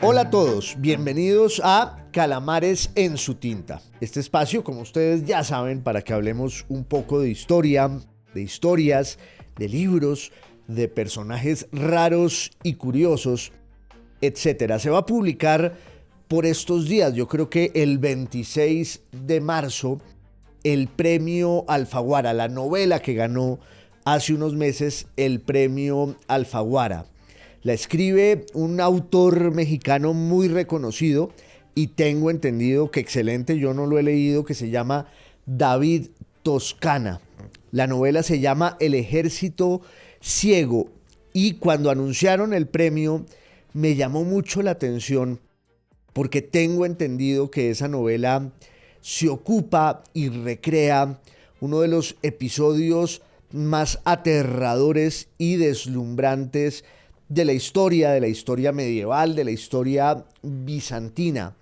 Hola a todos, bienvenidos a Calamares en su tinta. Este espacio, como ustedes ya saben, para que hablemos un poco de historia, de historias, de libros, de personajes raros y curiosos, etcétera. Se va a publicar por estos días, yo creo que el 26 de marzo, el premio Alfaguara, la novela que ganó hace unos meses el premio Alfaguara. La escribe un autor mexicano muy reconocido y tengo entendido que excelente, yo no lo he leído, que se llama David Toscana. La novela se llama El Ejército Ciego y cuando anunciaron el premio me llamó mucho la atención porque tengo entendido que esa novela se ocupa y recrea uno de los episodios más aterradores y deslumbrantes de la historia medieval, de la historia bizantina,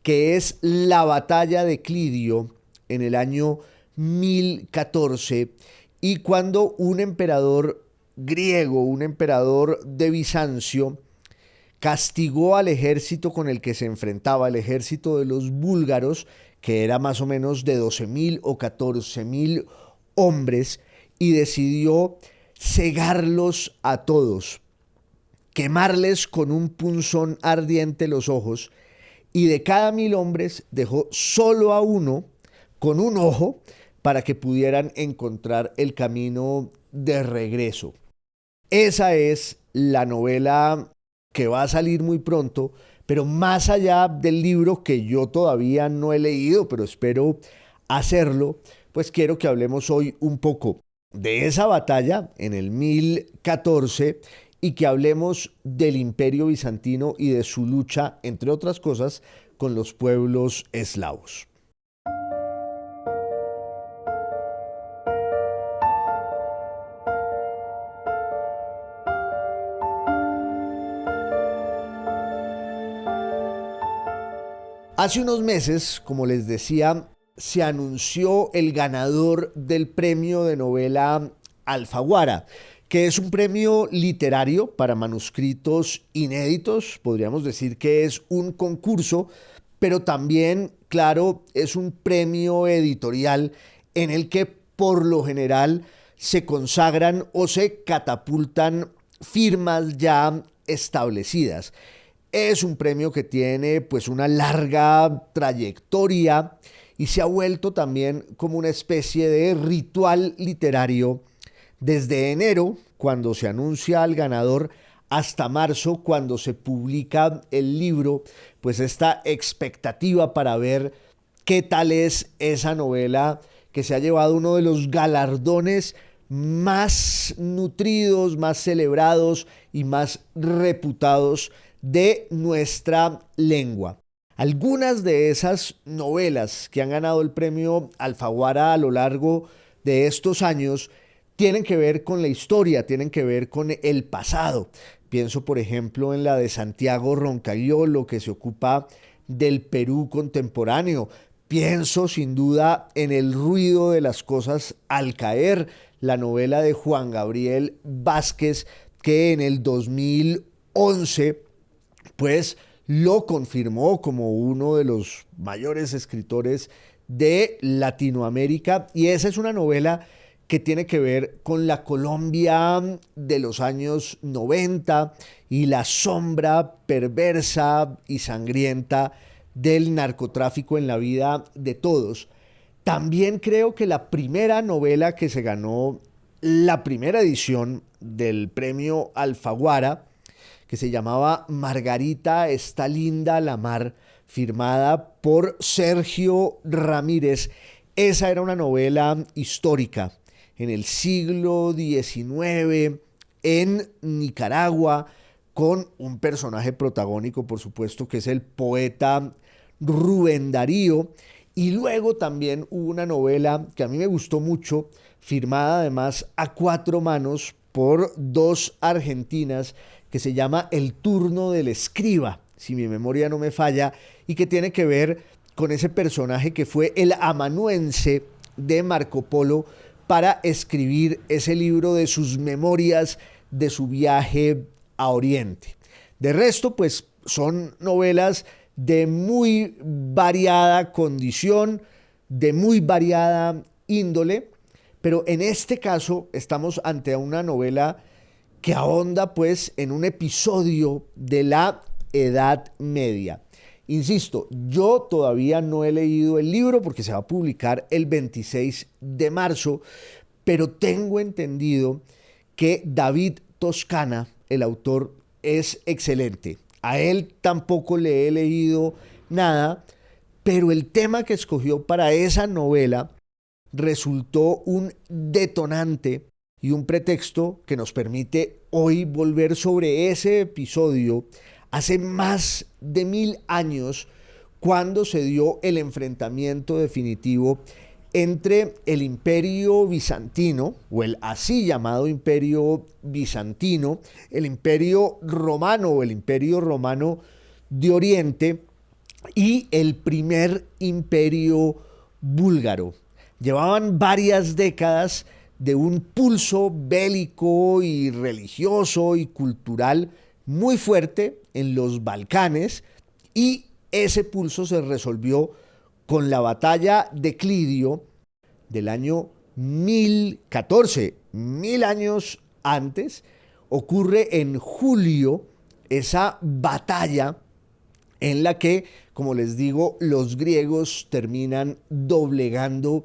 que es la batalla de Clidio en el año 1014 y cuando un emperador griego, un emperador de Bizancio, castigó al ejército con el que se enfrentaba, el ejército de los búlgaros, que era más o menos de 12.000 o 14.000 hombres, y decidió cegarlos a todos, quemarles con un punzón ardiente los ojos, y de cada 1.000 hombres dejó solo a uno con un ojo para que pudieran encontrar el camino de regreso. Esa es la novela que va a salir muy pronto, pero más allá del libro que yo todavía no he leído, pero espero hacerlo, pues quiero que hablemos hoy un poco de esa batalla en el 1014 y que hablemos del Imperio Bizantino y de su lucha, entre otras cosas, con los pueblos eslavos. Hace unos meses, como les decía, se anunció el ganador del premio de novela Alfaguara, que es un premio literario para manuscritos inéditos, podríamos decir que es un concurso, pero también, claro, es un premio editorial en el que por lo general se consagran o se catapultan firmas ya establecidas. Es un premio que tiene pues una larga trayectoria y se ha vuelto también como una especie de ritual literario desde enero, cuando se anuncia al ganador, hasta marzo, cuando se publica el libro, pues esta expectativa para ver qué tal es esa novela que se ha llevado uno de los galardones más nutridos, más celebrados y más reputados de nuestra lengua. Algunas de esas novelas que han ganado el premio Alfaguara a lo largo de estos años tienen que ver con la historia, tienen que ver con el pasado. Pienso, por ejemplo, en la de Santiago Roncagliolo, que se ocupa del Perú contemporáneo. Pienso, sin duda, en El ruido de las cosas al caer, la novela de Juan Gabriel Vázquez, que en el 2011 pues lo confirmó como uno de los mayores escritores de Latinoamérica, y esa es una novela que tiene que ver con la Colombia de los años 90 y la sombra perversa y sangrienta del narcotráfico en la vida de todos. También creo que la primera novela que se ganó la primera edición del premio Alfaguara, que se llamaba Margarita está linda la mar, firmada por Sergio Ramírez. Esa era una novela histórica en el siglo XIX, en Nicaragua, con un personaje protagónico, por supuesto, que es el poeta Rubén Darío. Y luego también hubo una novela que a mí me gustó mucho, firmada además a 4 manos por 2 argentinas, que se llama El turno del escriba, si mi memoria no me falla, y que tiene que ver con ese personaje que fue el amanuense de Marco Polo para escribir ese libro de sus memorias de su viaje a Oriente. De resto, pues Son novelas de muy variada condición, de muy variada índole, pero en este caso estamos ante una novela que ahonda pues en un episodio de la Edad Media. Insisto, yo todavía no he leído el libro porque se va a publicar el 26 de marzo, pero tengo entendido que David Toscana, el autor, es excelente. A él tampoco le he leído nada, pero el tema que escogió para esa novela resultó un detonante y un pretexto que nos permite hoy volver sobre ese episodio hace más de 1000 años, cuando se dio el enfrentamiento definitivo entre el Imperio Bizantino, o el así llamado Imperio Bizantino, el Imperio Romano o el Imperio Romano de Oriente, y el primer imperio búlgaro. Llevaban varias décadas de un pulso bélico y religioso y cultural muy fuerte en los Balcanes, y ese pulso se resolvió con la batalla de Clidio del año 1014, 1000 años antes. Ocurre en julio esa batalla en la que, como les digo, los griegos terminan doblegando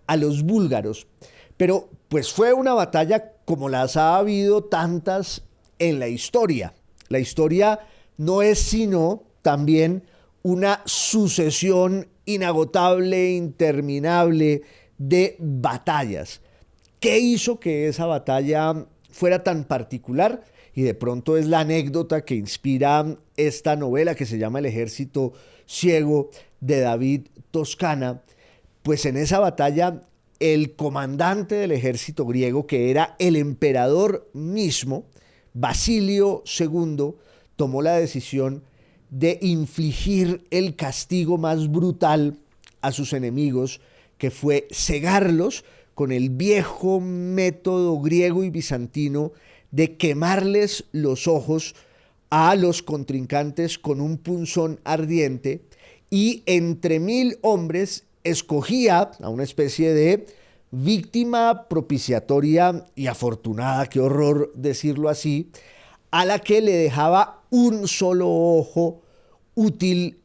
a los búlgaros. Pero pues fue una batalla como las ha habido tantas en la historia. La historia no es sino también una sucesión inagotable, interminable de batallas. ¿Qué hizo que esa batalla fuera tan particular? Y de pronto es la anécdota que inspira esta novela que se llama El Ejército Ciego, de David Toscana. Pues en esa batalla el comandante del ejército griego, que era el emperador mismo, Basilio II, tomó la decisión de infligir el castigo más brutal a sus enemigos, que fue cegarlos con el viejo método griego y bizantino de quemarles los ojos a los contrincantes con un punzón ardiente, y entre 1000 hombres escogía a una especie de víctima propiciatoria y afortunada, qué horror decirlo así, a la que le dejaba un solo ojo útil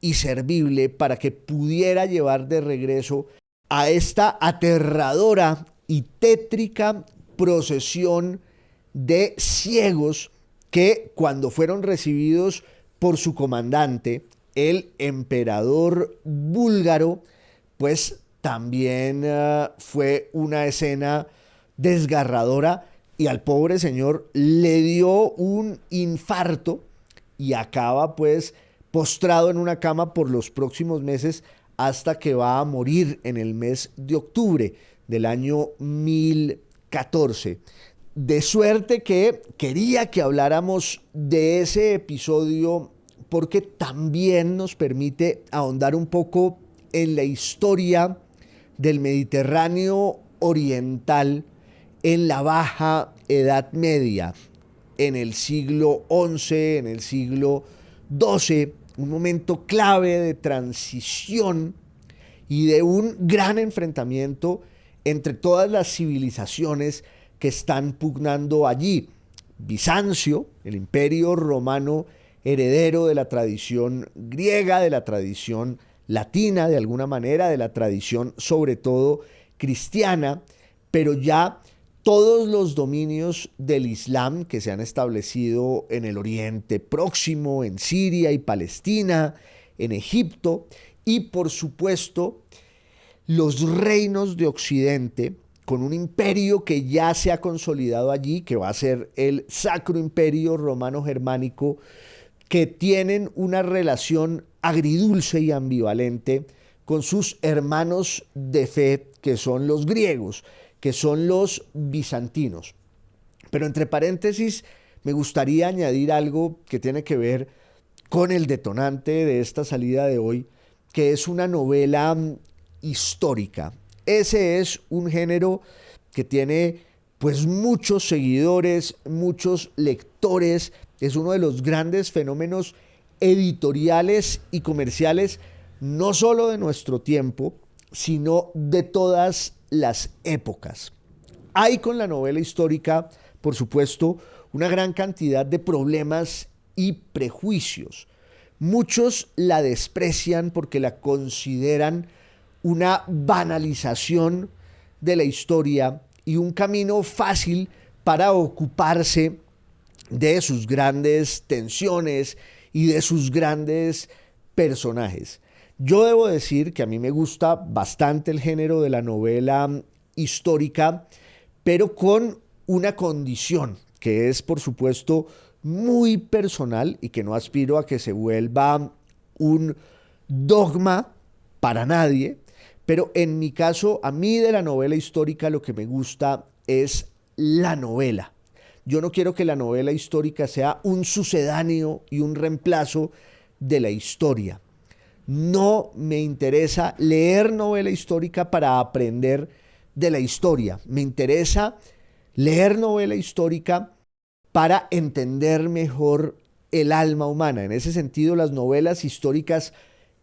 y servible para que pudiera llevar de regreso a esta aterradora y tétrica procesión de ciegos que, cuando fueron recibidos por su comandante, el emperador búlgaro, pues también fue una escena desgarradora, y al pobre señor le dio un infarto y acaba pues postrado en una cama por los próximos meses, hasta que va a morir en el mes de octubre del año 1014. De suerte que quería que habláramos de ese episodio porque también nos permite ahondar un poco en la historia del Mediterráneo oriental en la Baja Edad Media, en el siglo XI, en el siglo XII, un momento clave de transición y de un gran enfrentamiento entre todas las civilizaciones que están pugnando allí. Bizancio, el imperio romano heredero de la tradición griega, de la tradición latina, de alguna manera, de la tradición sobre todo cristiana, pero ya todos los dominios del Islam que se han establecido en el Oriente Próximo, en Siria y Palestina, en Egipto, y por supuesto los reinos de Occidente, con un imperio que ya se ha consolidado allí, que va a ser el Sacro Imperio Romano Germánico, que tienen una relación agridulce y ambivalente con sus hermanos de fe, que son los griegos, que son los bizantinos. Pero entre paréntesis, me gustaría añadir algo que tiene que ver con el detonante de esta salida de hoy, que es una novela histórica. Ese es un género que tiene pues muchos seguidores, muchos lectores. Es uno de los grandes fenómenos editoriales y comerciales no solo de nuestro tiempo, sino de todas las épocas. Hay con la novela histórica, por supuesto, una gran cantidad de problemas y prejuicios. Muchos la desprecian porque la consideran una banalización de la historia y un camino fácil para ocuparse de sus grandes tensiones y de sus grandes personajes. Yo debo decir que a mí me gusta bastante el género de la novela histórica, pero con una condición, que es, por supuesto, muy personal y que no aspiro a que se vuelva un dogma para nadie, pero en mi caso, a mí de la novela histórica lo que me gusta es la novela. Yo no quiero que la novela histórica sea un sucedáneo y un reemplazo de la historia. No me interesa leer novela histórica para aprender de la historia. Me interesa leer novela histórica para entender mejor el alma humana. En ese sentido, las novelas históricas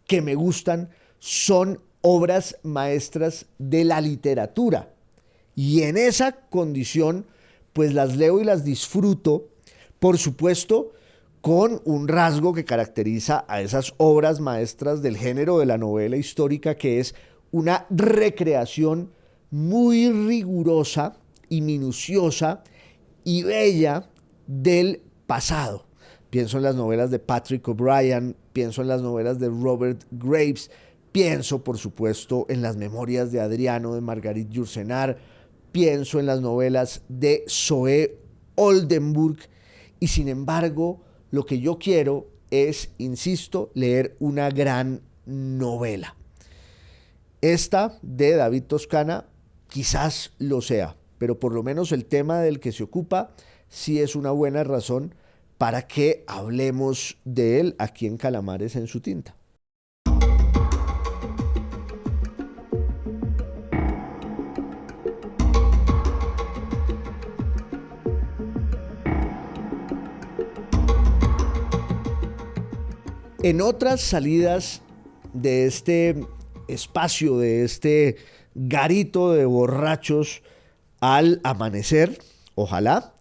que me gustan son obras maestras de la literatura. Y en esa condición, pues las leo y las disfruto, por supuesto, con un rasgo que caracteriza a esas obras maestras del género de la novela histórica, que es una recreación muy rigurosa y minuciosa y bella del pasado. Pienso en las novelas de Patrick O'Brian, pienso en las novelas de Robert Graves, pienso, por supuesto, en las memorias de Adriano de Marguerite Yourcenar, pienso en las novelas de Zoé Oldenburg y, sin embargo, lo que yo quiero es, insisto, leer una gran novela. Esta de David Toscana quizás lo sea, pero por lo menos el tema del que se ocupa sí es una buena razón para que hablemos de él aquí en Calamares en su tinta. En otras salidas de este espacio, de este garito de borrachos al amanecer, ojalá,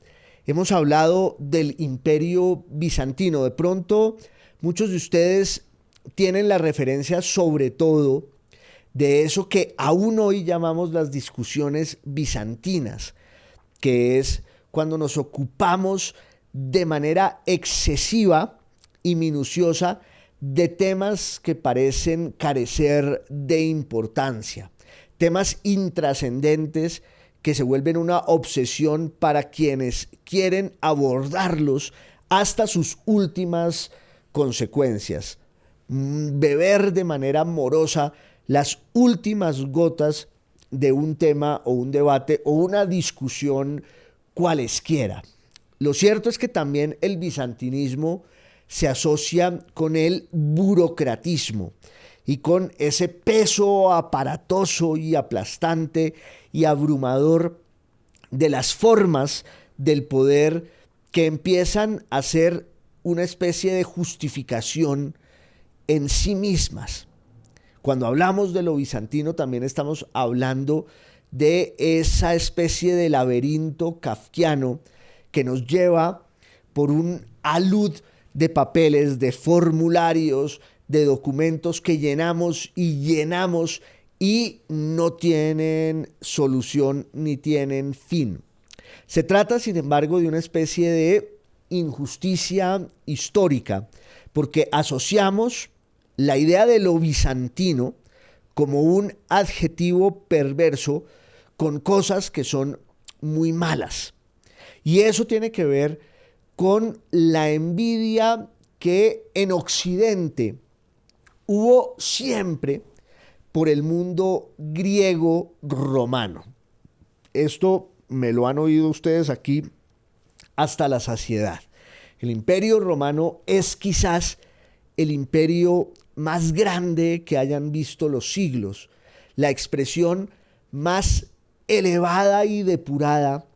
hemos hablado del Imperio Bizantino. De pronto, muchos de ustedes tienen la referencia sobre todo de eso que aún hoy llamamos las discusiones bizantinas, que es cuando nos ocupamos de manera excesiva y minuciosa de temas que parecen carecer de importancia, temas intrascendentes que se vuelven una obsesión para quienes quieren abordarlos hasta sus últimas consecuencias. Beber de manera amorosa las últimas gotas de un tema o un debate o una discusión cualesquiera. Lo cierto es que también el bizantinismo se asocia con el burocratismo y con ese peso aparatoso y aplastante y abrumador de las formas del poder que empiezan a ser una especie de justificación en sí mismas. Cuando hablamos de lo bizantino también estamos hablando de esa especie de laberinto kafkiano que nos lleva por un alud de papeles, de formularios, de documentos que llenamos y no tienen solución ni tienen fin. Se trata, sin embargo, de una especie de injusticia histórica, porque asociamos la idea de lo bizantino como un adjetivo perverso con cosas que son muy malas. Y eso tiene que ver con la envidia que en Occidente hubo siempre por el mundo griego-romano. Esto me lo han oído ustedes aquí hasta la saciedad. El Imperio Romano es quizás el imperio más grande que hayan visto los siglos, la expresión más elevada y depurada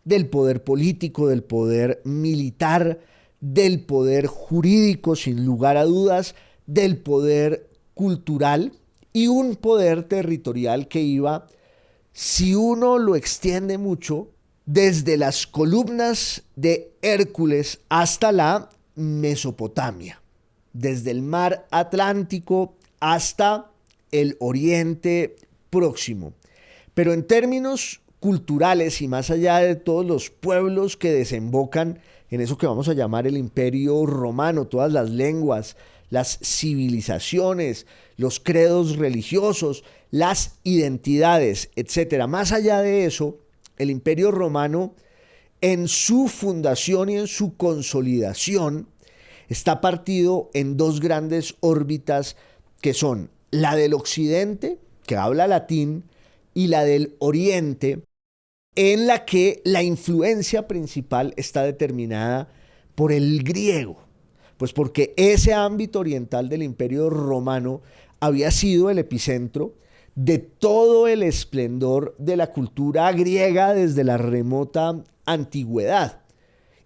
del poder político, del poder militar, del poder jurídico, sin lugar a dudas, del poder cultural y un poder territorial que iba, si uno lo extiende mucho, desde las columnas de Hércules hasta la Mesopotamia, desde el mar Atlántico hasta el Oriente Próximo. Pero en términos culturales y más allá de todos los pueblos que desembocan en eso que vamos a llamar el Imperio Romano, todas las lenguas, las civilizaciones, los credos religiosos, las identidades, etc. Más allá de eso, el Imperio Romano, en su fundación y en su consolidación, está partido en dos grandes órbitas que son la del Occidente, que habla latín, y la del Oriente, en la que la influencia principal está determinada por el griego. Pues porque ese ámbito oriental del Imperio Romano había sido el epicentro de todo el esplendor de la cultura griega desde la remota antigüedad.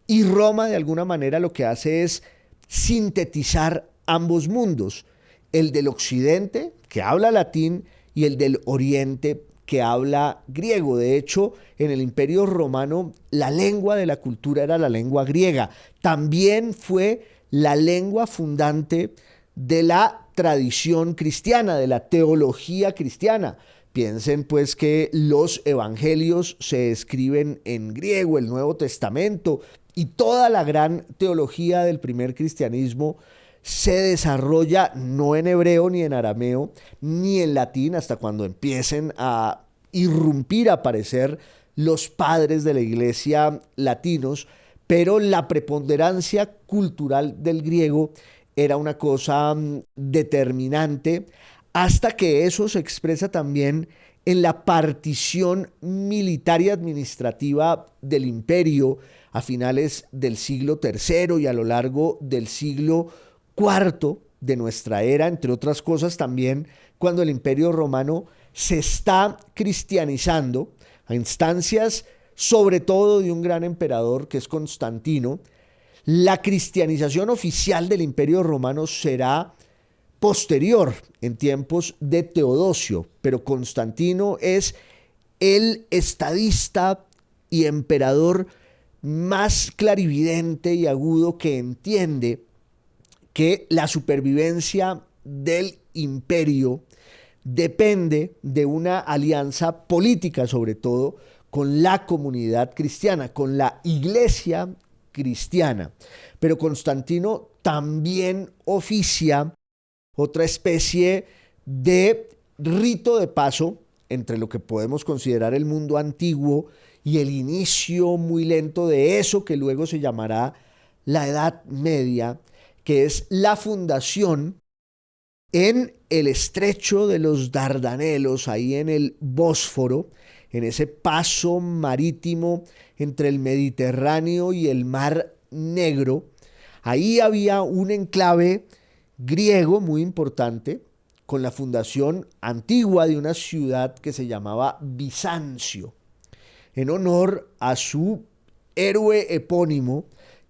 Y Roma, de alguna manera, lo que hace es sintetizar ambos mundos, el del Occidente, que habla latín, y el del Oriente, que habla griego. De hecho, en el Imperio Romano, la lengua de la cultura era la lengua griega. También fue la lengua fundante de la tradición cristiana, de la teología cristiana. Piensen pues que los evangelios se escriben en griego, el Nuevo Testamento y toda la gran teología del primer cristianismo se desarrolla no en hebreo ni en arameo ni en latín hasta cuando empiecen a irrumpir, a aparecer los padres de la iglesia latinos, pero la preponderancia cultural del griego era una cosa determinante hasta que eso se expresa también en la partición militar y administrativa del imperio a finales del siglo III y a lo largo del siglo IV de nuestra era, entre otras cosas también cuando el Imperio Romano se está cristianizando a instancias sobre todo de un gran emperador que es Constantino. La cristianización oficial del Imperio Romano será posterior en tiempos de Teodosio, pero Constantino es el estadista y emperador más clarividente y agudo que entiende que la supervivencia del imperio depende de una alianza política, sobre todo con la comunidad cristiana, con la iglesia cristiana. Pero Constantino también oficia otra especie de rito de paso entre lo que podemos considerar el mundo antiguo y el inicio muy lento de eso que luego se llamará la Edad Media, que es la fundación en el estrecho de los Dardanelos, ahí en el Bósforo, en ese paso marítimo entre el Mediterráneo y el Mar Negro. Ahí había un enclave griego muy importante con la fundación antigua de una ciudad que se llamaba Bizancio, en honor a su héroe epónimo,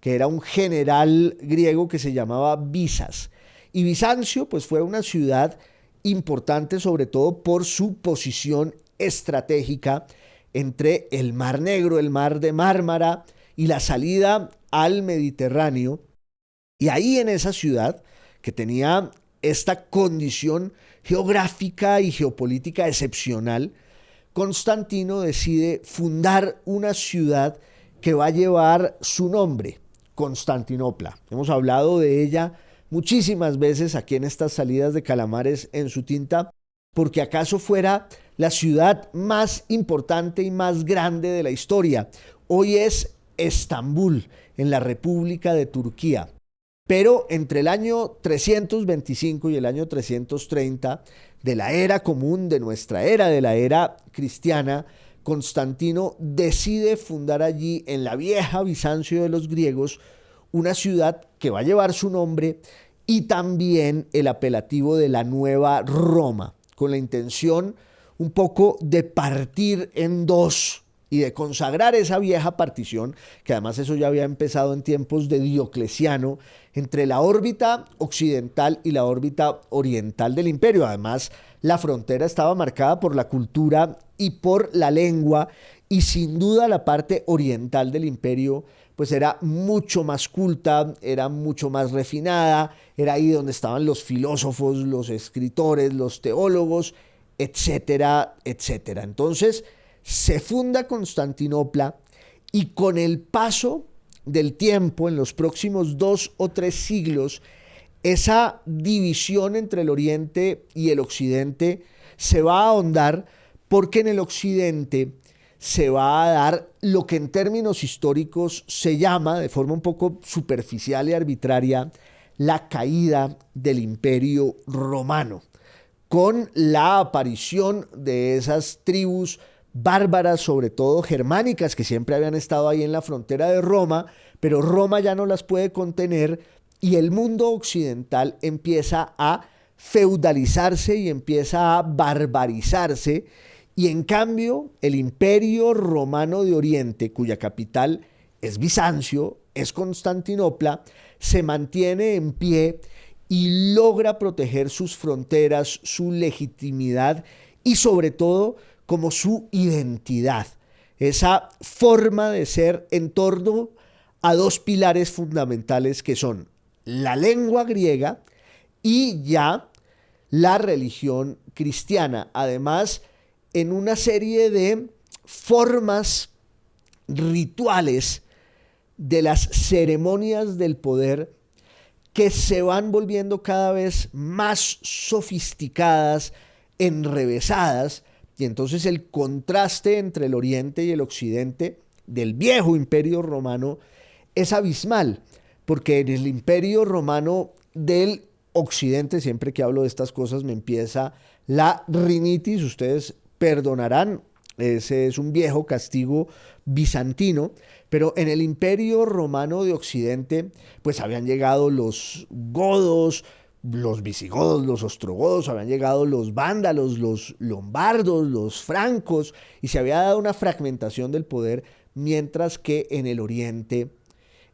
que era un general griego que se llamaba Bisas. Y Bizancio pues fue una ciudad importante sobre todo por su posición estratégica entre el Mar Negro, el Mar de Mármara y la salida al Mediterráneo. Y ahí en esa ciudad, que tenía esta condición geográfica y geopolítica excepcional, Constantino decide fundar una ciudad que va a llevar su nombre, Constantinopla. Hemos hablado de ella muchísimas veces aquí en estas salidas de Calamares en su tinta, porque acaso fuera la ciudad más importante y más grande de la historia. Hoy es Estambul, en la República de Turquía. Pero entre el año 325 y el año 330 de la era común, de nuestra era, de la era cristiana, Constantino decide fundar allí, en la vieja Bizancio de los griegos, una ciudad que va a llevar su nombre y también el apelativo de la Nueva Roma, con la intención un poco de partir en dos y de consagrar esa vieja partición, que además eso ya había empezado en tiempos de Diocleciano, entre la órbita occidental y la órbita oriental del imperio. Además, la frontera estaba marcada por la cultura y por la lengua, y sin duda la parte oriental del imperio pues era mucho más culta, era mucho más refinada, era ahí donde estaban los filósofos, los escritores, los teólogos, etcétera, etcétera. Entonces se funda Constantinopla y con el paso del tiempo, en los próximos 2 o 3 siglos, esa división entre el Oriente y el Occidente se va a ahondar, porque en el Occidente se va a dar lo que en términos históricos se llama, de forma un poco superficial y arbitraria, la caída del Imperio Romano, con la aparición de esas tribus bárbaras, sobre todo germánicas, que siempre habían estado ahí en la frontera de Roma, pero Roma ya no las puede contener y el mundo occidental empieza a feudalizarse y empieza a barbarizarse. Y en cambio, el Imperio Romano de Oriente, cuya capital es Bizancio, es Constantinopla, se mantiene en pie y logra proteger sus fronteras, su legitimidad y sobre todo como su identidad, esa forma de ser en torno a 2 pilares fundamentales que son la lengua griega y ya la religión cristiana. Además, en una serie de formas rituales de las ceremonias del poder que se van volviendo cada vez más sofisticadas, enrevesadas, y entonces el contraste entre el Oriente y el Occidente del viejo Imperio Romano es abismal, porque en el Imperio Romano del Occidente, siempre que hablo de estas cosas me empieza la rinitis, ustedes perdonarán, ese es un viejo castigo bizantino, pero en el Imperio Romano de Occidente pues habían llegado los godos, los visigodos, los ostrogodos, habían llegado los vándalos, los lombardos, los francos, y se había dado una fragmentación del poder, mientras que en el Oriente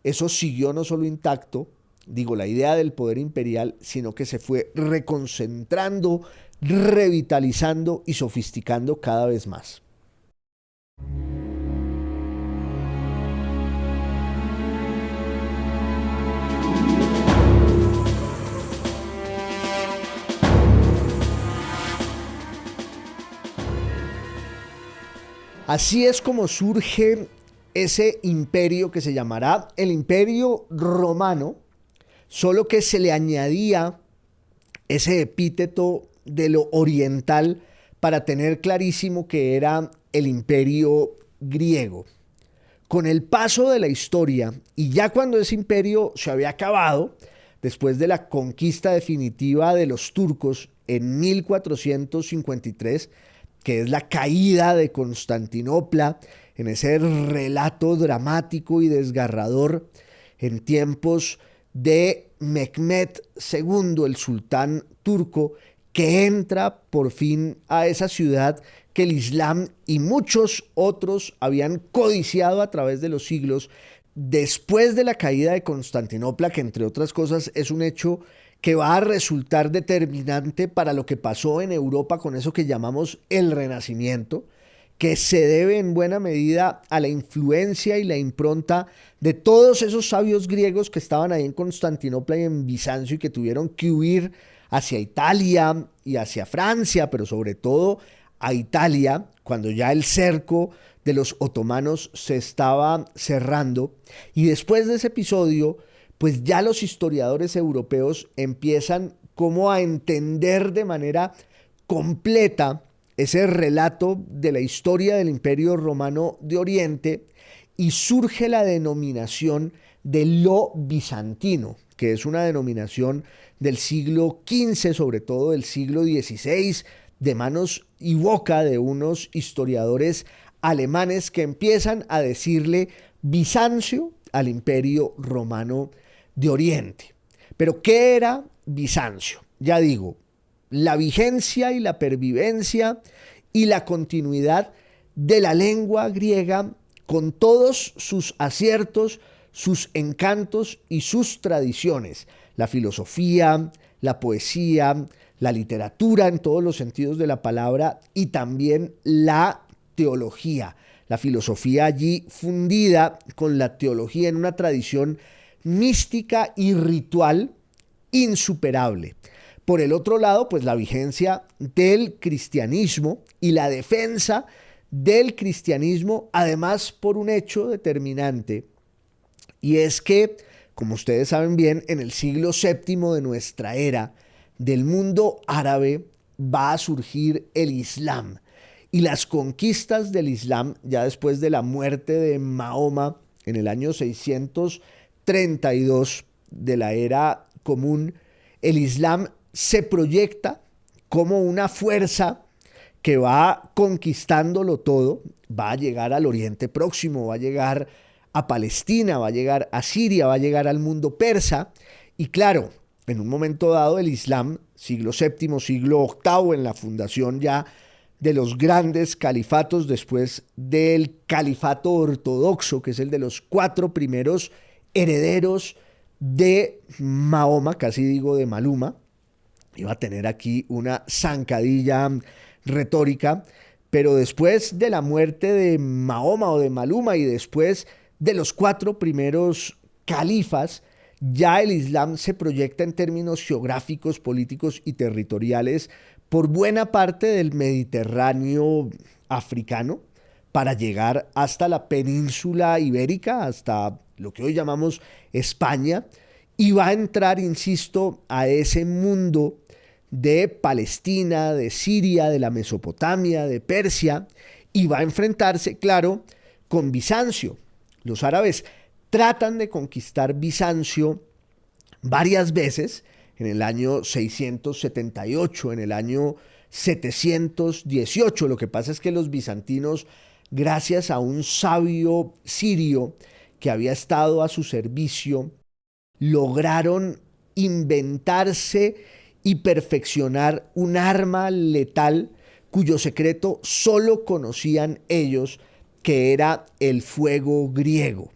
eso siguió no solo intacto, digo, la idea del poder imperial, sino que se fue reconcentrando, revitalizando y sofisticando cada vez más. Así es como surge ese imperio que se llamará el Imperio Romano, solo que se le añadía ese epíteto de lo oriental para tener clarísimo que era el Imperio griego. Con el paso de la historia, y ya cuando ese imperio se había acabado, después de la conquista definitiva de los turcos en 1453, que es la caída de Constantinopla, en ese relato dramático y desgarrador, en tiempos de Mehmed II, el sultán turco, que entra por fin a esa ciudad que el Islam y muchos otros habían codiciado a través de los siglos, después de la caída de Constantinopla, que entre otras cosas es un hecho que va a resultar determinante para lo que pasó en Europa con eso que llamamos el Renacimiento, que se debe en buena medida a la influencia y la impronta de todos esos sabios griegos que estaban ahí en Constantinopla y en Bizancio y que tuvieron que huir hacia Italia y hacia Francia, pero sobre todo a Italia, cuando ya el cerco de los otomanos se estaba cerrando. Y después de ese episodio, pues ya los historiadores europeos empiezan como a entender de manera completa ese relato de la historia del Imperio Romano de Oriente y surge la denominación de lo bizantino, que es una denominación del siglo XV, sobre todo del siglo XVI, de manos y boca de unos historiadores alemanes que empiezan a decirle Bizancio al Imperio Romano de Oriente. Pero ¿qué era Bizancio? Ya digo, la vigencia y la pervivencia y la continuidad de la lengua griega con todos sus aciertos, sus encantos y sus tradiciones. La filosofía, la poesía, la literatura en todos los sentidos de la palabra y también la teología. La filosofía allí fundida con la teología en una tradición mística y ritual insuperable. Por el otro lado, pues la vigencia del cristianismo y la defensa del cristianismo, además por un hecho determinante, y es que, como ustedes saben bien, en el siglo VII de nuestra era, del mundo árabe va a surgir el Islam. Y las conquistas del Islam, ya después de la muerte de Mahoma en el año 632 de la era común, el Islam se proyecta como una fuerza que va conquistándolo todo, va a llegar al Oriente Próximo, va a llegar a Palestina, va a llegar a Siria, va a llegar al mundo persa. Y claro, en un momento dado el Islam, siglo VII, siglo VIII, en la fundación ya de los grandes califatos después del califato ortodoxo, que es el de los 4 primeros herederos de Mahoma, casi digo de Maluma. Iba a tener aquí una zancadilla retórica, pero después de la muerte de Mahoma o de Maluma y después de los 4 primeros califas, ya el Islam se proyecta en términos geográficos, políticos y territoriales por buena parte del Mediterráneo africano para llegar hasta la península ibérica, hasta lo que hoy llamamos España, y va a entrar, insisto, a ese mundo de Palestina, de Siria, de la Mesopotamia, de Persia, y va a enfrentarse, claro, con Bizancio. Los árabes tratan de conquistar Bizancio varias veces, en el año 678, en el año 718. Lo que pasa es que los bizantinos, gracias a un sabio sirio que había estado a su servicio, lograron inventarse y perfeccionar un arma letal cuyo secreto solo conocían ellos, que era el fuego griego.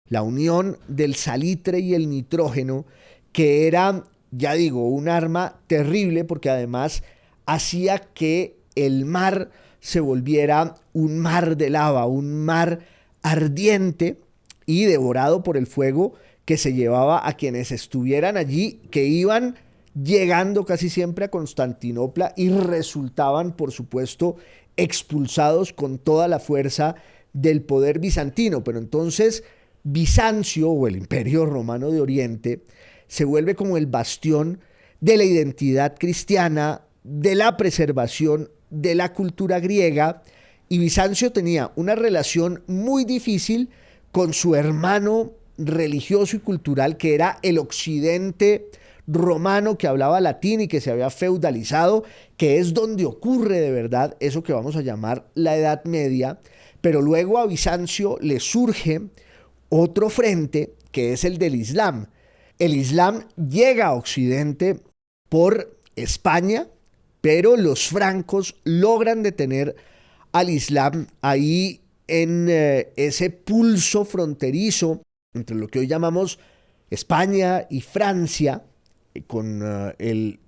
La unión del salitre y el nitrógeno, que era, ya digo, un arma terrible porque además hacía que el mar se volviera un mar de lava, un mar ardiente y devorado por el fuego que se llevaba a quienes estuvieran allí, que iban llegando casi siempre a Constantinopla y resultaban, por supuesto, expulsados con toda la fuerza del poder bizantino. Pero entonces Bizancio, o el Imperio Romano de Oriente, se vuelve como el bastión de la identidad cristiana, de la preservación de la cultura griega, y Bizancio tenía una relación muy difícil con su hermano religioso y cultural, que era el occidente romano, que hablaba latín y que se había feudalizado, que es donde ocurre de verdad eso que vamos a llamar la Edad Media. Pero luego a Bizancio le surge otro frente, que es el del Islam. El Islam llega a Occidente por España, pero los francos logran detener al Islam ahí en ese pulso fronterizo entre lo que hoy llamamos España y Francia, con el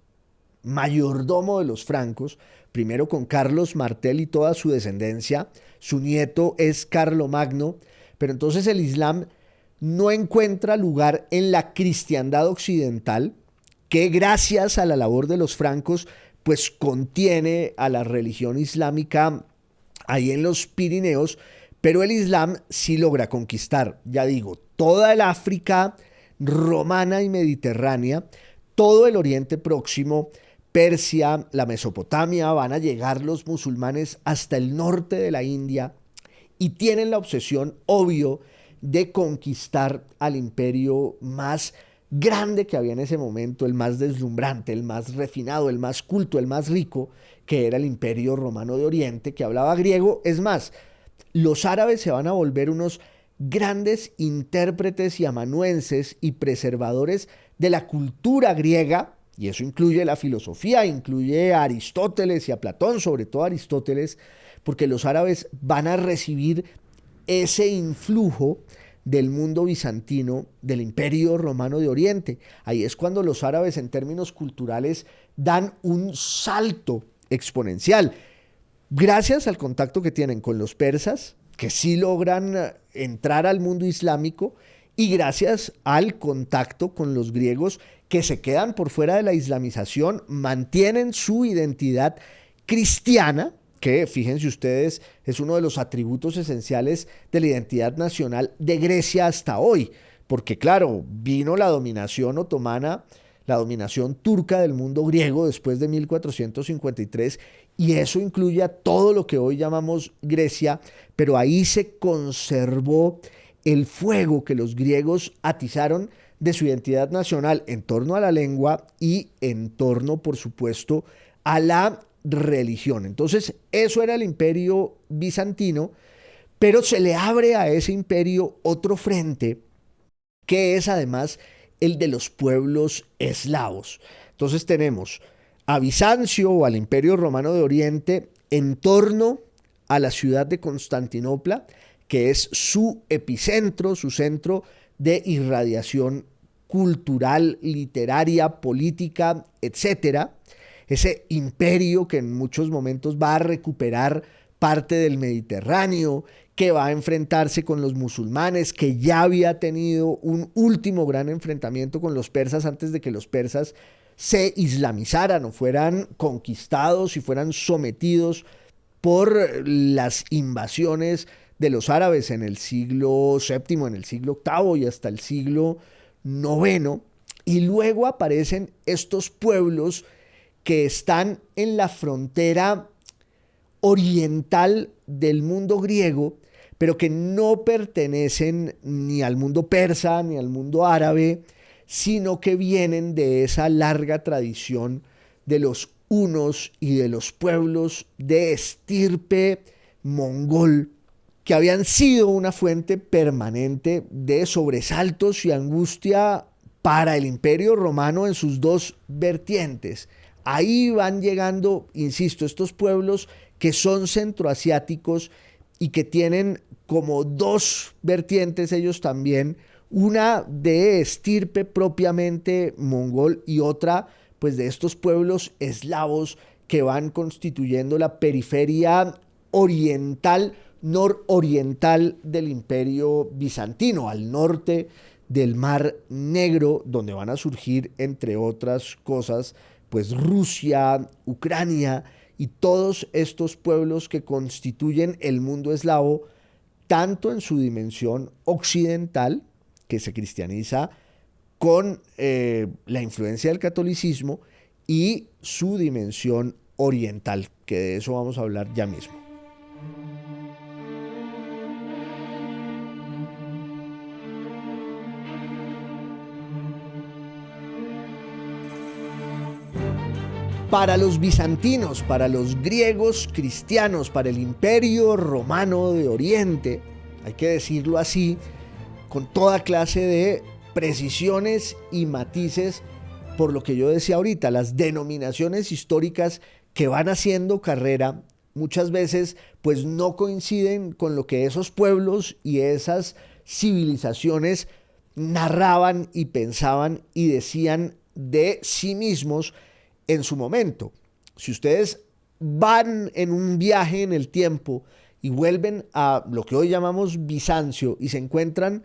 mayordomo de los francos, primero con Carlos Martel y toda su descendencia. Su nieto es Carlomagno, pero entonces el Islam no encuentra lugar en la cristiandad occidental, que gracias a la labor de los francos pues contiene a la religión islámica ahí en los Pirineos, pero el Islam sí logra conquistar, ya digo, toda el África romana y mediterránea, todo el Oriente Próximo, Persia, la Mesopotamia. Van a llegar los musulmanes hasta el norte de la India y tienen la obsesión, obvio, de conquistar al imperio más grande que había en ese momento, el más deslumbrante, el más refinado, el más culto, el más rico, que era el Imperio Romano de Oriente, que hablaba griego. Es más, los árabes se van a volver unos grandes intérpretes y amanuenses y preservadores de la cultura griega, y eso incluye la filosofía, incluye a Aristóteles y a Platón, sobre todo a Aristóteles, porque los árabes van a recibir ese influjo del mundo bizantino, del Imperio Romano de Oriente. Ahí es cuando los árabes en términos culturales dan un salto exponencial. Gracias al contacto que tienen con los persas, que sí logran entrar al mundo islámico, y gracias al contacto con los griegos, que se quedan por fuera de la islamización, mantienen su identidad cristiana, que fíjense ustedes, es uno de los atributos esenciales de la identidad nacional de Grecia hasta hoy, porque claro, vino la dominación otomana, la dominación turca del mundo griego después de 1453, y eso incluye a todo lo que hoy llamamos Grecia, pero ahí se conservó el fuego que los griegos atizaron de su identidad nacional en torno a la lengua y en torno, por supuesto, a la religión. Entonces, eso era el imperio bizantino, pero se le abre a ese imperio otro frente, que es además el de los pueblos eslavos. Entonces tenemos a Bizancio o al Imperio Romano de Oriente en torno a la ciudad de Constantinopla, que es su epicentro, su centro de irradiación cultural, literaria, política, etcétera. Ese imperio que en muchos momentos va a recuperar parte del Mediterráneo, que va a enfrentarse con los musulmanes, que ya había tenido un último gran enfrentamiento con los persas antes de que los persas se islamizaran o fueran conquistados y fueran sometidos por las invasiones de los árabes en el siglo VII, en el siglo VIII y hasta el siglo IX. Y luego aparecen estos pueblos que están en la frontera oriental del mundo griego, pero que no pertenecen ni al mundo persa ni al mundo árabe, sino que vienen de esa larga tradición de los hunos y de los pueblos de estirpe mongol, que habían sido una fuente permanente de sobresaltos y angustia para el Imperio Romano en sus dos vertientes. Ahí van llegando, insisto, estos pueblos que son centroasiáticos y que tienen como dos vertientes ellos también, una de estirpe propiamente mongol y otra pues de estos pueblos eslavos que van constituyendo la periferia oriental, nororiental del Imperio Bizantino, al norte del Mar Negro, donde van a surgir, entre otras cosas, pues Rusia, Ucrania y todos estos pueblos que constituyen el mundo eslavo, tanto en su dimensión occidental, que se cristianiza con la influencia del catolicismo, y su dimensión oriental, que de eso vamos a hablar ya mismo. Para los bizantinos, para los griegos cristianos, para el Imperio Romano de Oriente, hay que decirlo así, con toda clase de precisiones y matices, por lo que yo decía ahorita, las denominaciones históricas que van haciendo carrera muchas veces pues no coinciden con lo que esos pueblos y esas civilizaciones narraban y pensaban y decían de sí mismos en su momento. Si ustedes van en un viaje en el tiempo y vuelven a lo que hoy llamamos Bizancio y se encuentran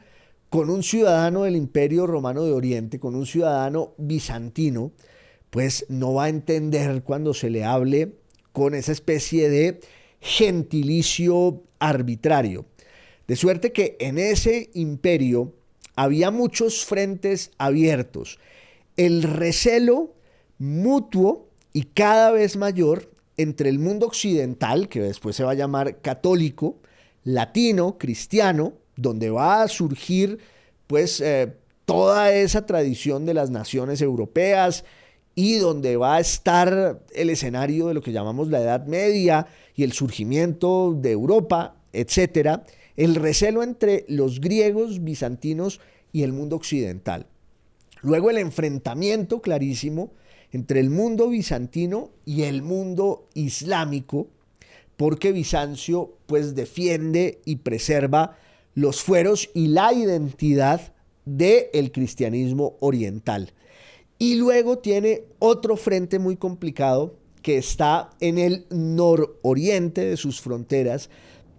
con un ciudadano del Imperio Romano de Oriente, con un ciudadano bizantino, pues no va a entender cuando se le hable con esa especie de gentilicio arbitrario. De suerte que en ese imperio había muchos frentes abiertos. El recelo mutuo y cada vez mayor entre el mundo occidental, que después se va a llamar católico, latino, cristiano, donde va a surgir pues toda esa tradición de las naciones europeas y donde va a estar el escenario de lo que llamamos la Edad Media y el surgimiento de Europa, etcétera, el recelo entre los griegos, bizantinos y el mundo occidental. Luego el enfrentamiento clarísimo entre el mundo bizantino y el mundo islámico, porque Bizancio pues defiende y preserva los fueros y la identidad del cristianismo oriental. Y luego tiene otro frente muy complicado que está en el nororiente de sus fronteras,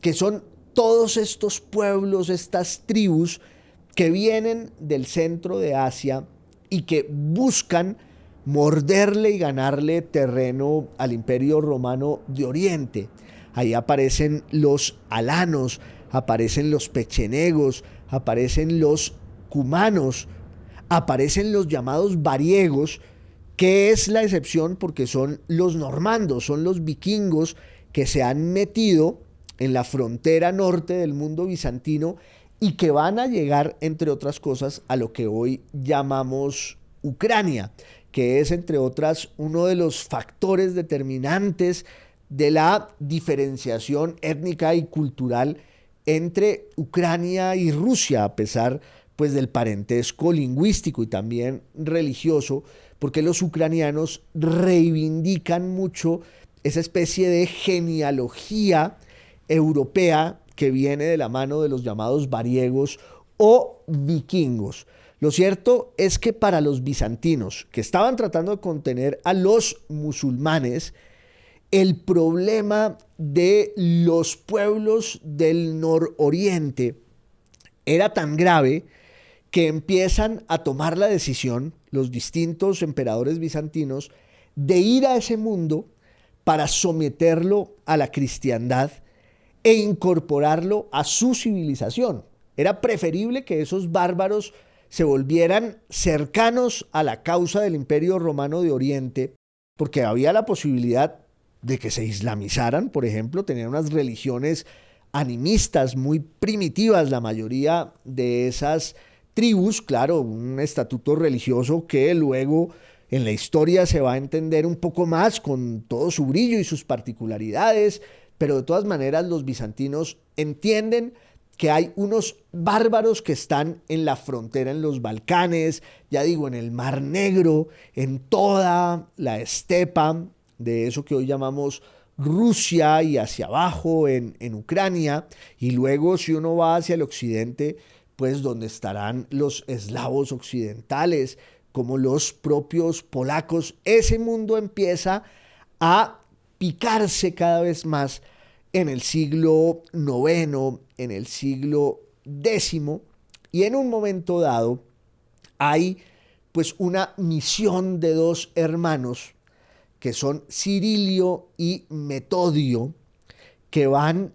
que son todos estos pueblos, estas tribus que vienen del centro de Asia y que buscan morderle y ganarle terreno al Imperio Romano de Oriente. Ahí aparecen los alanos, aparecen los pechenegos, aparecen los cumanos, aparecen los llamados variegos, que es la excepción porque son los normandos, son los vikingos que se han metido en la frontera norte del mundo bizantino y que van a llegar, entre otras cosas, a lo que hoy llamamos Ucrania, que es, entre otras, uno de los factores determinantes de la diferenciación étnica y cultural entre Ucrania y Rusia, a pesar pues del parentesco lingüístico y también religioso, porque los ucranianos reivindican mucho esa especie de genealogía europea que viene de la mano de los llamados variegos o vikingos. Lo cierto es que para los bizantinos, que estaban tratando de contener a los musulmanes, el problema de los pueblos del nororiente era tan grave que empiezan a tomar la decisión, los distintos emperadores bizantinos, de ir a ese mundo para someterlo a la cristiandad e incorporarlo a su civilización. Era preferible que esos bárbaros se volvieran cercanos a la causa del Imperio Romano de Oriente, porque había la posibilidad de que se islamizaran, por ejemplo, tenían unas religiones animistas muy primitivas, la mayoría de esas tribus, claro, un estatuto religioso que luego en la historia se va a entender un poco más con todo su brillo y sus particularidades, pero de todas maneras los bizantinos entienden que hay unos bárbaros que están en la frontera, en los Balcanes, ya digo, en el Mar Negro, en toda la estepa de eso que hoy llamamos Rusia y hacia abajo en Ucrania, y luego si uno va hacia el occidente, pues donde estarán los eslavos occidentales, como los propios polacos. Ese mundo empieza a picarse cada vez más en el siglo IX, en el siglo X, y en un momento dado hay pues una misión de dos hermanos que son Cirilio y Metodio, que van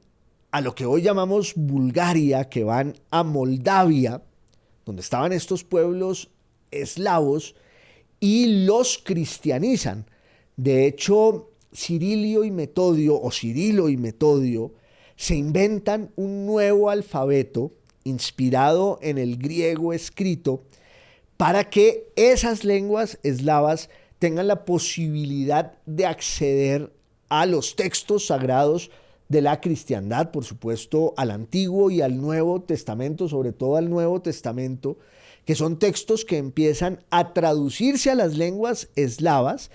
a lo que hoy llamamos Bulgaria, que van a Moldavia, donde estaban estos pueblos eslavos, y los cristianizan. De hecho, Cirilo y Metodio se inventan un nuevo alfabeto inspirado en el griego escrito para que esas lenguas eslavas tengan la posibilidad de acceder a los textos sagrados de la cristiandad, por supuesto, al Antiguo y al Nuevo Testamento, sobre todo al Nuevo Testamento, que son textos que empiezan a traducirse a las lenguas eslavas,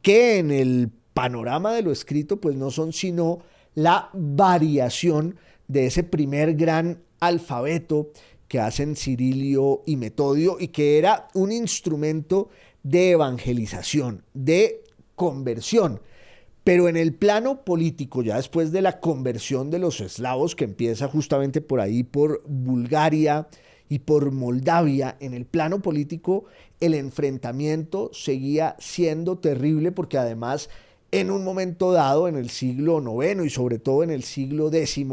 que en el panorama de lo escrito pues no son sino la variación de ese primer gran alfabeto que hacen Cirilio y Metodio y que era un instrumento de evangelización, de conversión. Pero en el plano político, ya después de la conversión de los eslavos, que empieza justamente por ahí, por Bulgaria y por Moldavia, en el plano político el enfrentamiento seguía siendo terrible porque además en un momento dado, en el siglo IX y sobre todo en el siglo X,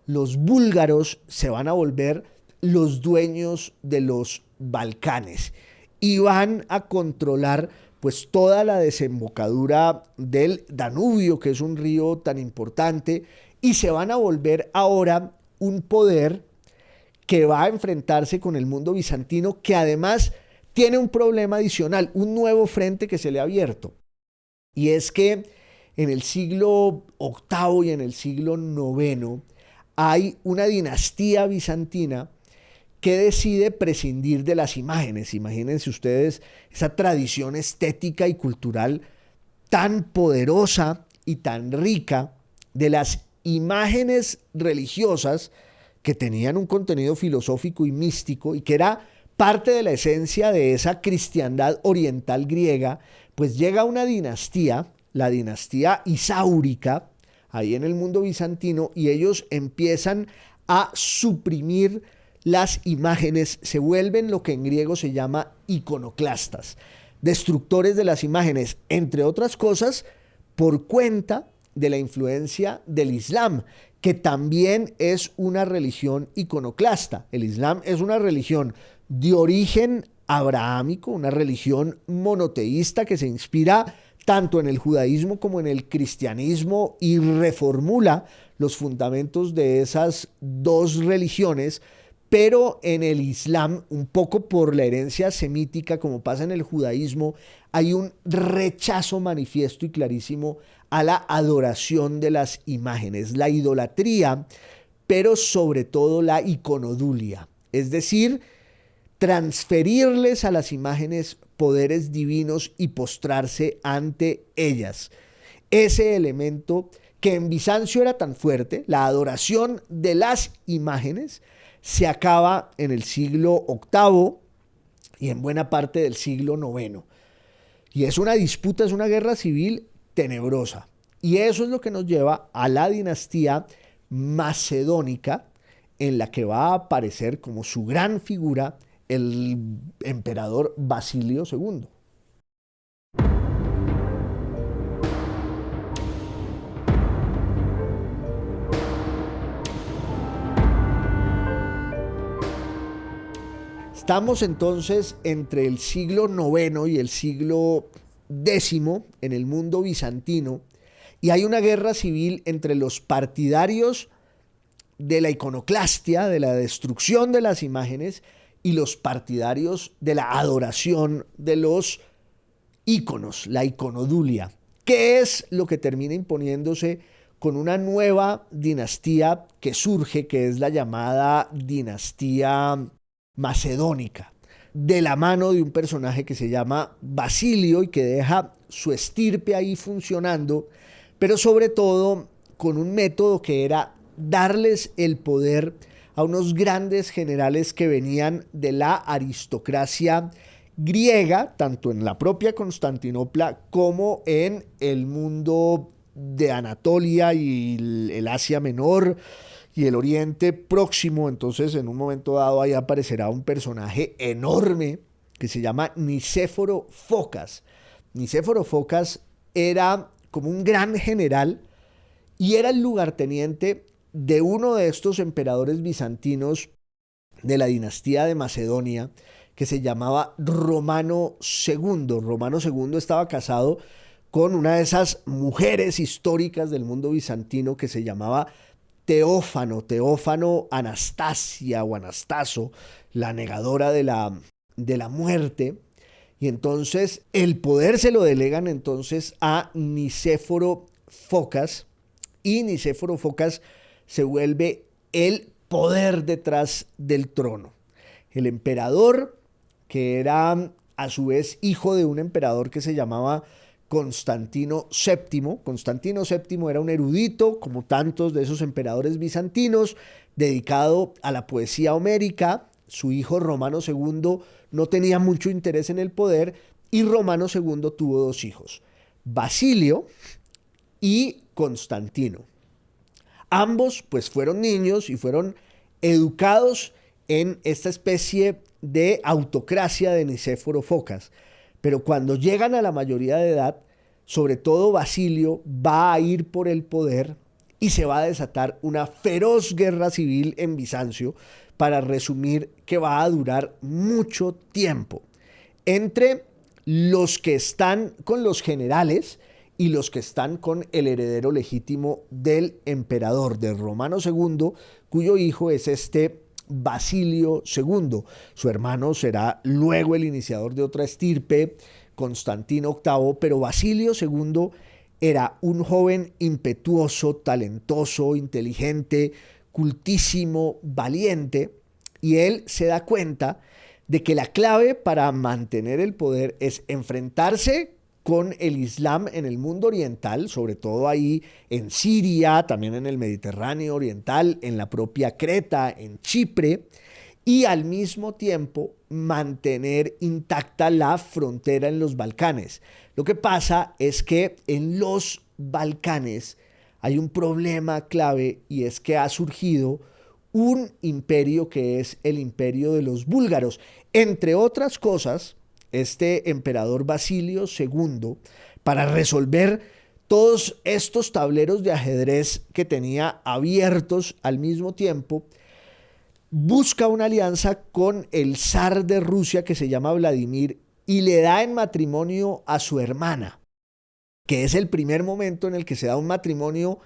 los búlgaros se van a volver los dueños de los Balcanes y van a controlar pues toda la desembocadura del Danubio, que es un río tan importante, y se van a volver ahora un poder que va a enfrentarse con el mundo bizantino, que además tiene un problema adicional, un nuevo frente que se le ha abierto. Y es que en el siglo VIII y en el siglo IX hay una dinastía bizantina que decide prescindir de las imágenes. Imagínense ustedes esa tradición estética y cultural tan poderosa y tan rica de las imágenes religiosas que tenían un contenido filosófico y místico y que era parte de la esencia de esa cristiandad oriental griega. Pues llega una dinastía, la dinastía isáurica, ahí en el mundo bizantino, y ellos empiezan a suprimir las imágenes, se vuelven lo que en griego se llama iconoclastas, destructores de las imágenes, entre otras cosas, por cuenta de la influencia del Islam, que también es una religión iconoclasta. El Islam es una religión de origen abrahámico, una religión monoteísta que se inspira tanto en el judaísmo como en el cristianismo y reformula los fundamentos de esas dos religiones, pero en el Islam, un poco por la herencia semítica, como pasa en el judaísmo, hay un rechazo manifiesto y clarísimo a la adoración de las imágenes, la idolatría, pero sobre todo la iconodulia, es decir, transferirles a las imágenes poderes divinos y postrarse ante ellas. Ese elemento que en Bizancio era tan fuerte, la adoración de las imágenes, se acaba en el siglo VIII y en buena parte del siglo IX. Y es una disputa, es una guerra civil tenebrosa. Y eso es lo que nos lleva a la dinastía macedónica, en la que va a aparecer como su gran figura el emperador Basilio II. Estamos entonces entre el siglo IX y el siglo X en el mundo bizantino, y hay una guerra civil entre los partidarios de la iconoclastia, de la destrucción de las imágenes, y los partidarios de la adoración de los íconos, la iconodulia, que es lo que termina imponiéndose con una nueva dinastía que surge, que es la llamada dinastía macedónica, de la mano de un personaje que se llama Basilio y que deja su estirpe ahí funcionando, pero sobre todo con un método que era darles el poder a unos grandes generales que venían de la aristocracia griega, tanto en la propia Constantinopla como en el mundo de Anatolia y el Asia Menor y el Oriente Próximo. Entonces, en un momento dado, ahí aparecerá un personaje enorme que se llama Nicéforo Focas. Nicéforo Focas era como un gran general y era el lugarteniente de uno de estos emperadores bizantinos de la dinastía de Macedonia, que se llamaba Romano II. Romano II estaba casado con una de esas mujeres históricas del mundo bizantino que se llamaba Teófano Anastasia o Anastaso, la negadora de la muerte. Y entonces el poder se lo delegan entonces a Nicéforo Focas, y Nicéforo Focas se vuelve el poder detrás del trono. El emperador, que era a su vez hijo de un emperador que se llamaba Constantino VII. Constantino VII era un erudito, como tantos de esos emperadores bizantinos, dedicado a la poesía homérica. Su hijo Romano II no tenía mucho interés en el poder y Romano II tuvo dos hijos, Basilio y Constantino. Ambos pues fueron niños y fueron educados en esta especie de autocracia de Nicéforo Focas. Pero cuando llegan a la mayoría de edad, sobre todo Basilio va a ir por el poder y se va a desatar una feroz guerra civil en Bizancio, para resumir, que va a durar mucho tiempo, entre los que están con los generales y los que están con el heredero legítimo del emperador, de Romano II, cuyo hijo es este Basilio II. Su hermano será luego el iniciador de otra estirpe, Constantino VIII, pero Basilio II era un joven impetuoso, talentoso, inteligente, cultísimo, valiente, y él se da cuenta de que la clave para mantener el poder es enfrentarse con el Islam en el mundo oriental, sobre todo ahí en Siria, también en el Mediterráneo oriental, en la propia Creta, en Chipre, y al mismo tiempo mantener intacta la frontera en los Balcanes. Lo que pasa es que en los Balcanes hay un problema clave y es que ha surgido un imperio que es el imperio de los búlgaros. Entre otras cosas, este emperador Basilio II, para resolver todos estos tableros de ajedrez que tenía abiertos al mismo tiempo, busca una alianza con el zar de Rusia que se llama Vladimir y le da en matrimonio a su hermana, que es el primer momento en el que se da un matrimonio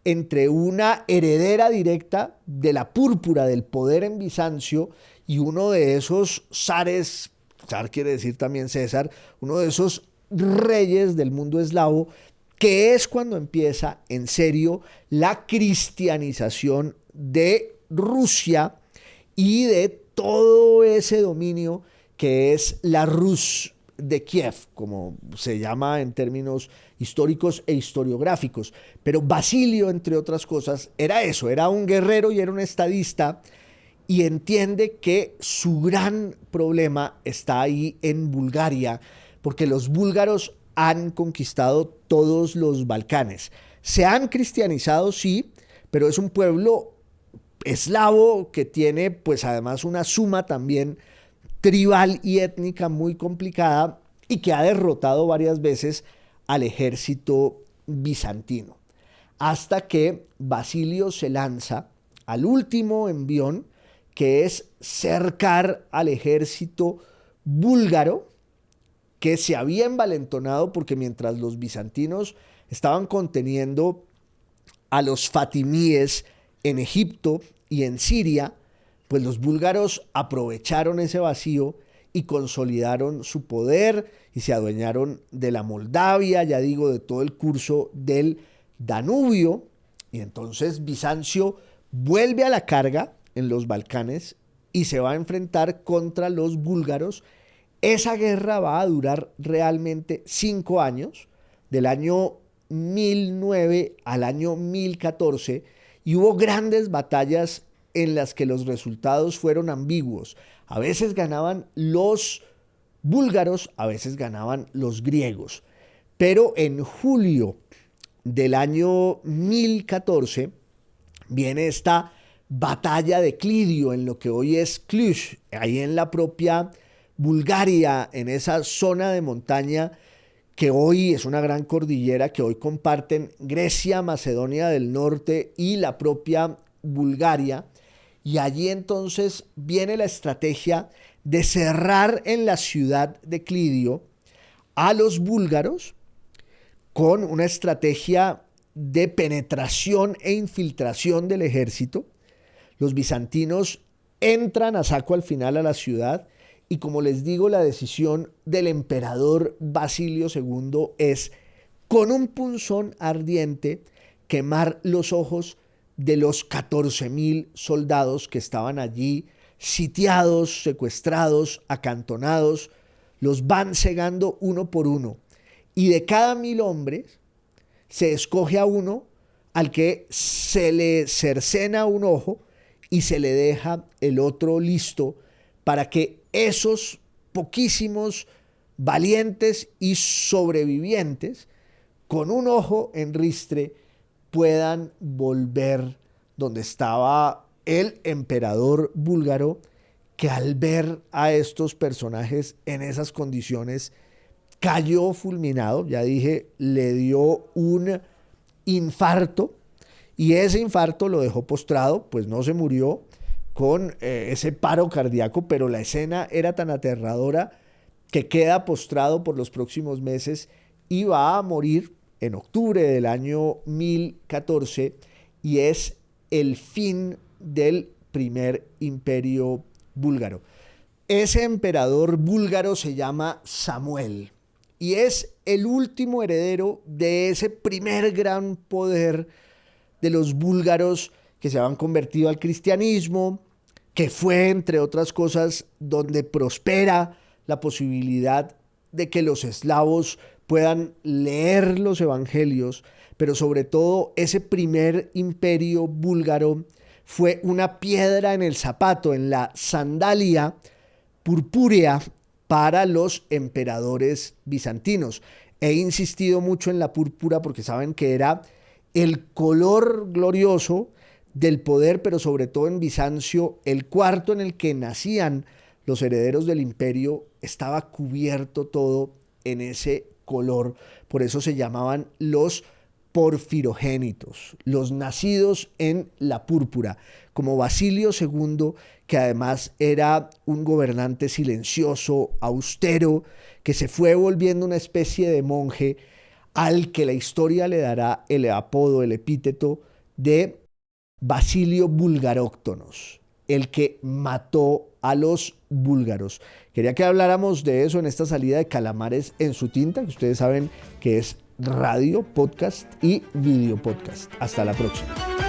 entre una heredera directa de la púrpura del poder en Bizancio y uno de esos zares, zar quiere decir también César, uno de esos reyes del mundo eslavo, que es cuando empieza en serio la cristianización de Rusia y de todo ese dominio que es la Rus de Kiev, como se llama en términos históricos e historiográficos. Pero Basilio, entre otras cosas, era eso, era un guerrero y era un estadista, y entiende que su gran problema está ahí en Bulgaria, porque los búlgaros han conquistado todos los Balcanes. Se han cristianizado, sí, pero es un pueblo eslavo que tiene pues además una suma también tribal y étnica muy complicada y que ha derrotado varias veces al ejército bizantino. Hasta que Basilio se lanza al último envión, que es cercar al ejército búlgaro, que se había envalentonado porque mientras los bizantinos estaban conteniendo a los fatimíes en Egipto y en Siria, pues los búlgaros aprovecharon ese vacío y consolidaron su poder y se adueñaron de la Moldavia, ya digo, de todo el curso del Danubio. Y entonces Bizancio vuelve a la carga en los Balcanes y se va a enfrentar contra los búlgaros. Esa guerra va a durar realmente 5 años, del año 1009 al año 1014, y hubo grandes batallas en las que los resultados fueron ambiguos. A veces ganaban los búlgaros, a veces ganaban los griegos. Pero en julio del año 1014 viene esta batalla de Clidio en lo que hoy es Cluj, ahí en la propia Bulgaria, en esa zona de montaña que hoy es una gran cordillera que hoy comparten Grecia, Macedonia del Norte y la propia Bulgaria. Y allí entonces viene la estrategia de cerrar en la ciudad de Clidio a los búlgaros con una estrategia de penetración e infiltración del ejército. Los bizantinos entran a saco al final a la ciudad y, como les digo, la decisión del emperador Basilio II es, con un punzón ardiente, quemar los ojos de los 14,000 soldados que estaban allí, sitiados, secuestrados, acantonados. Los van cegando uno por uno. Y de cada 1,000 hombres se escoge a uno al que se le cercena un ojo y se le deja el otro listo para que esos poquísimos valientes y sobrevivientes, con un ojo en ristre, puedan volver donde estaba el emperador búlgaro, que al ver a estos personajes en esas condiciones cayó fulminado. Ya dije, le dio un infarto y ese infarto lo dejó postrado, pues no se murió con ese paro cardíaco, pero la escena era tan aterradora que queda postrado por los próximos meses y va a morir en octubre del año 1014, y es el fin del primer imperio búlgaro. Ese emperador búlgaro se llama Samuel y es el último heredero de ese primer gran poder de los búlgaros que se habían convertido al cristianismo, que fue, entre otras cosas, donde prospera la posibilidad de que los eslavos puedan leer los evangelios, pero sobre todo ese primer imperio búlgaro fue una piedra en el zapato, en la sandalia purpúrea para los emperadores bizantinos. He insistido mucho en la púrpura porque saben que era el color glorioso del poder, pero sobre todo en Bizancio, el cuarto en el que nacían los herederos del imperio estaba cubierto todo en ese color. Por eso se llamaban los porfirogénitos, los nacidos en la púrpura, como Basilio II, que además era un gobernante silencioso, austero, que se fue volviendo una especie de monje al que la historia le dará el apodo, el epíteto de Basilio Bulgaróctonos, el que mató a los búlgaros. Quería que habláramos de eso en esta salida de Calamares en su tinta, que ustedes saben que es radio, podcast y video podcast. Hasta la próxima.